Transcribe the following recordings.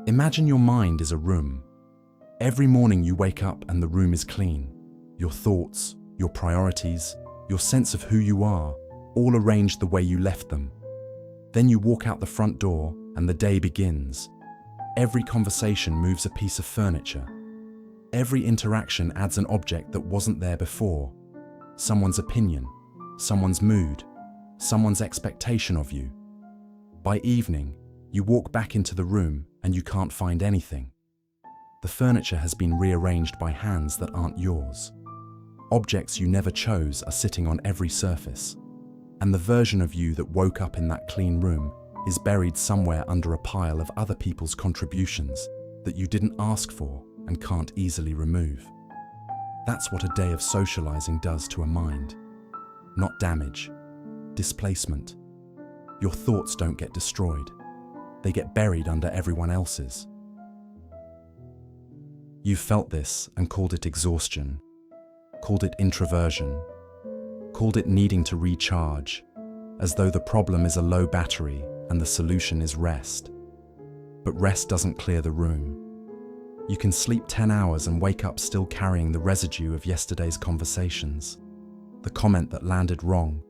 Imagine your mind is a room. Every morning you wake up and the room is clean. Your thoughts, your priorities, your sense of who you are, all arranged the way you left them. Then you walk out the front door and the day begins. Every conversation moves a piece of furniture. Every interaction adds an object that wasn't there before. Someone's opinion, someone's mood, someone's expectation of you. By evening, you walk back into the room and you can't find anything. The furniture has been rearranged by hands that aren't yours. Objects you never chose are sitting on every surface. And the version of you that woke up in that clean room is buried somewhere under a pile of other people's contributions that you didn't ask for and can't easily remove. That's what a day of socializing does to a mind. Not damage, displacement. Your thoughts don't get destroyed. They get buried under everyone else's. You've felt this and called it exhaustion, called it introversion, called it needing to recharge, as though the problem is a low battery and the solution is rest. But rest doesn't clear the room. You can sleep 10 hours and wake up still carrying the residue of yesterday's conversations. The comment that landed wrong,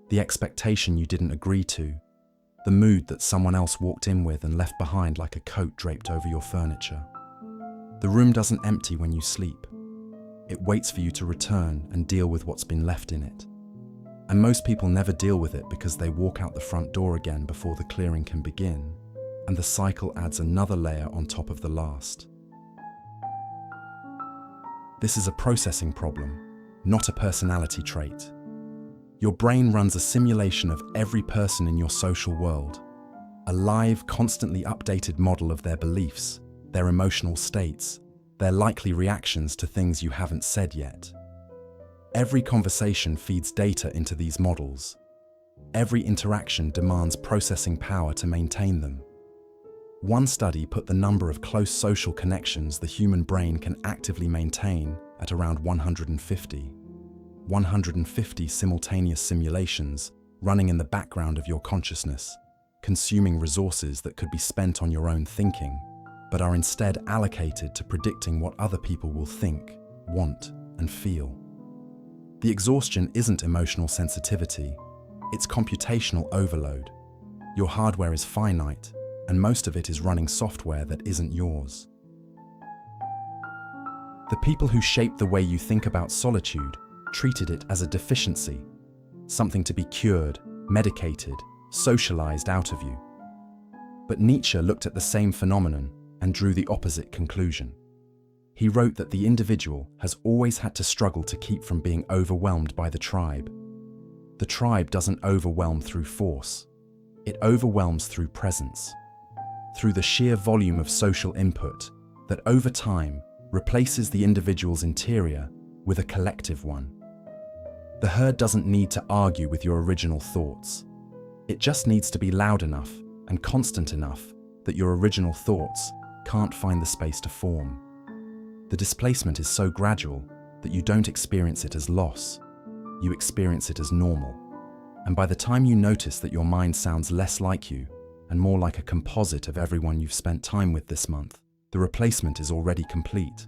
the expectation you didn't agree to, the mood that someone else walked in with and left behind like a coat draped over your furniture. The room doesn't empty when you sleep. It waits for you to return and deal with what's been left in it. And most people never deal with it because they walk out the front door again before the clearing can begin, and the cycle adds another layer on top of the last. This is a processing problem, not a personality trait. Your brain runs a simulation of every person in your social world, a live, constantly updated model of their beliefs, their emotional states, their likely reactions to things you haven't said yet. Every conversation feeds data into these models. Every interaction demands processing power to maintain them. One study put the number of close social connections the human brain can actively maintain at around 150. 150 simultaneous simulations running in the background of your consciousness, consuming resources that could be spent on your own thinking, but are instead allocated to predicting what other people will think, want, and feel. The exhaustion isn't emotional sensitivity, it's computational overload. Your hardware is finite, and most of it is running software that isn't yours. The people who shaped the way you think about solitude treated it as a deficiency, something to be cured, medicated, socialized out of you. But Nietzsche looked at the same phenomenon and drew the opposite conclusion. He wrote that the individual has always had to struggle to keep from being overwhelmed by the tribe. The tribe doesn't overwhelm through force. It overwhelms through presence, through the sheer volume of social input that over time replaces the individual's interior with a collective one. The herd doesn't need to argue with your original thoughts. It just needs to be loud enough and constant enough that your original thoughts can't find the space to form. The displacement is so gradual that you don't experience it as loss, you experience it as normal. And by the time you notice that your mind sounds less like you and more like a composite of everyone you've spent time with this month, the replacement is already complete.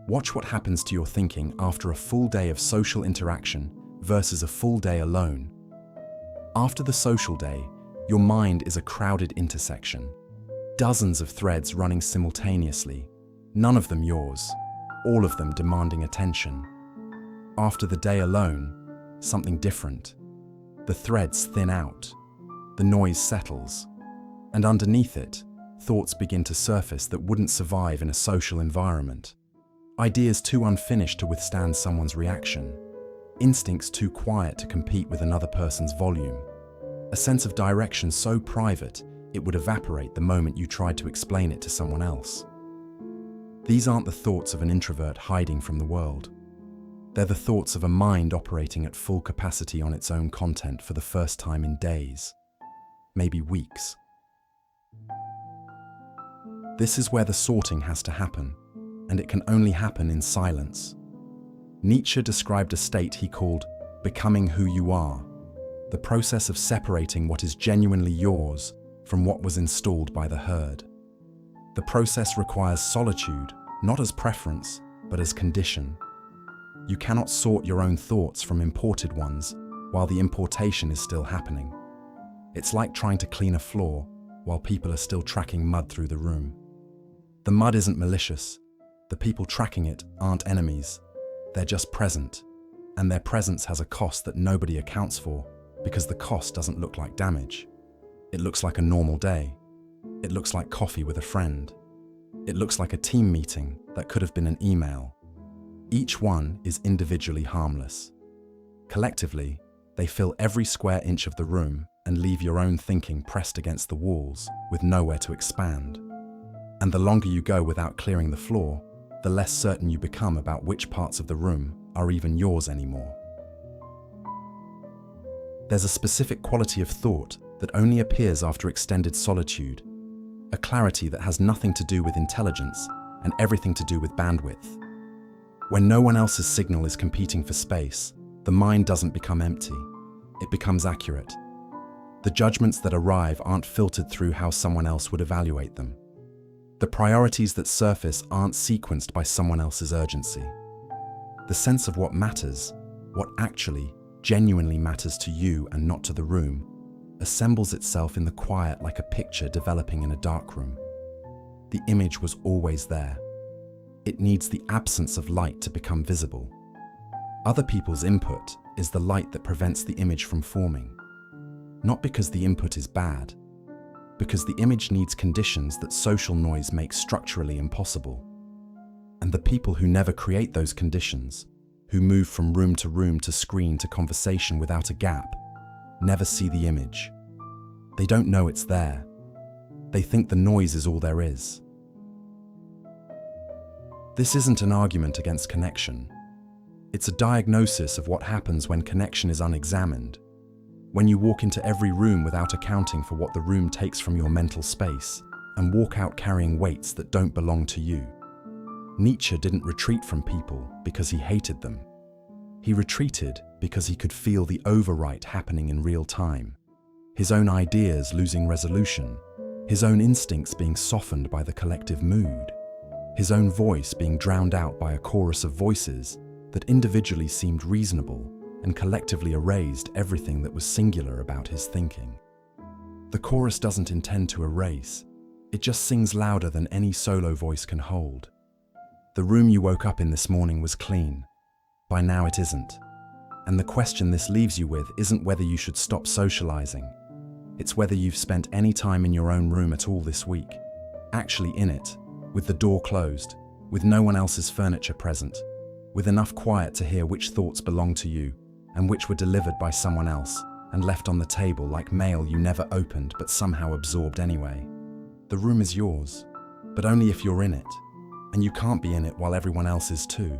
Watch what happens to your thinking after a full day of social interaction versus a full day alone. After the social day, your mind is a crowded intersection. Dozens of threads running simultaneously, none of them yours, all of them demanding attention. After the day alone, something different. The threads thin out, the noise settles, and underneath it, thoughts begin to surface that wouldn't survive in a social environment. Ideas too unfinished to withstand someone's reaction. Instincts too quiet to compete with another person's volume. A sense of direction so private, it would evaporate the moment you tried to explain it to someone else. These aren't the thoughts of an introvert hiding from the world. They're the thoughts of a mind operating at full capacity on its own content for the first time in days, maybe weeks. This is where the sorting has to happen, and it can only happen in silence. Nietzsche described a state he called becoming who you are, the process of separating what is genuinely yours from what was installed by the herd. The process requires solitude, not as preference, but as condition. You cannot sort your own thoughts from imported ones while the importation is still happening. It's like trying to clean a floor while people are still tracking mud through the room. The mud isn't malicious. The people tracking it aren't enemies. They're just present, and their presence has a cost that nobody accounts for because the cost doesn't look like damage. It looks like a normal day. It looks like coffee with a friend. It looks like a team meeting that could have been an email. Each one is individually harmless. Collectively, they fill every square inch of the room and leave your own thinking pressed against the walls with nowhere to expand. And the longer you go without clearing the floor, the less certain you become about which parts of the room are even yours anymore. There's a specific quality of thought that only appears after extended solitude, a clarity that has nothing to do with intelligence and everything to do with bandwidth. When no one else's signal is competing for space, the mind doesn't become empty, it becomes accurate. The judgments that arrive aren't filtered through how someone else would evaluate them. The priorities that surface aren't sequenced by someone else's urgency. The sense of what matters, what actually, genuinely matters to you and not to the room, assembles itself in the quiet like a picture developing in a darkroom. The image was always there. It needs the absence of light to become visible. Other people's input is the light that prevents the image from forming. Not because the input is bad, because the image needs conditions that social noise makes structurally impossible. And the people who never create those conditions, who move from room to screen to conversation without a gap, never see the image. They don't know it's there. They think the noise is all there is. This isn't an argument against connection. It's a diagnosis of what happens when connection is unexamined, when you walk into every room without accounting for what the room takes from your mental space, and walk out carrying weights that don't belong to you. Nietzsche didn't retreat from people because he hated them. He retreated because he could feel the overwrite happening in real time, his own ideas losing resolution, his own instincts being softened by the collective mood, his own voice being drowned out by a chorus of voices that individually seemed reasonable and collectively erased everything that was singular about his thinking. The chorus doesn't intend to erase, it just sings louder than any solo voice can hold. The room you woke up in this morning was clean. By now it isn't. And the question this leaves you with isn't whether you should stop socializing. It's whether you've spent any time in your own room at all this week, actually in it, with the door closed, with no one else's furniture present, with enough quiet to hear which thoughts belong to you and which were delivered by someone else and left on the table like mail you never opened but somehow absorbed anyway. The room is yours, but only if you're in it, and you can't be in it while everyone else is too.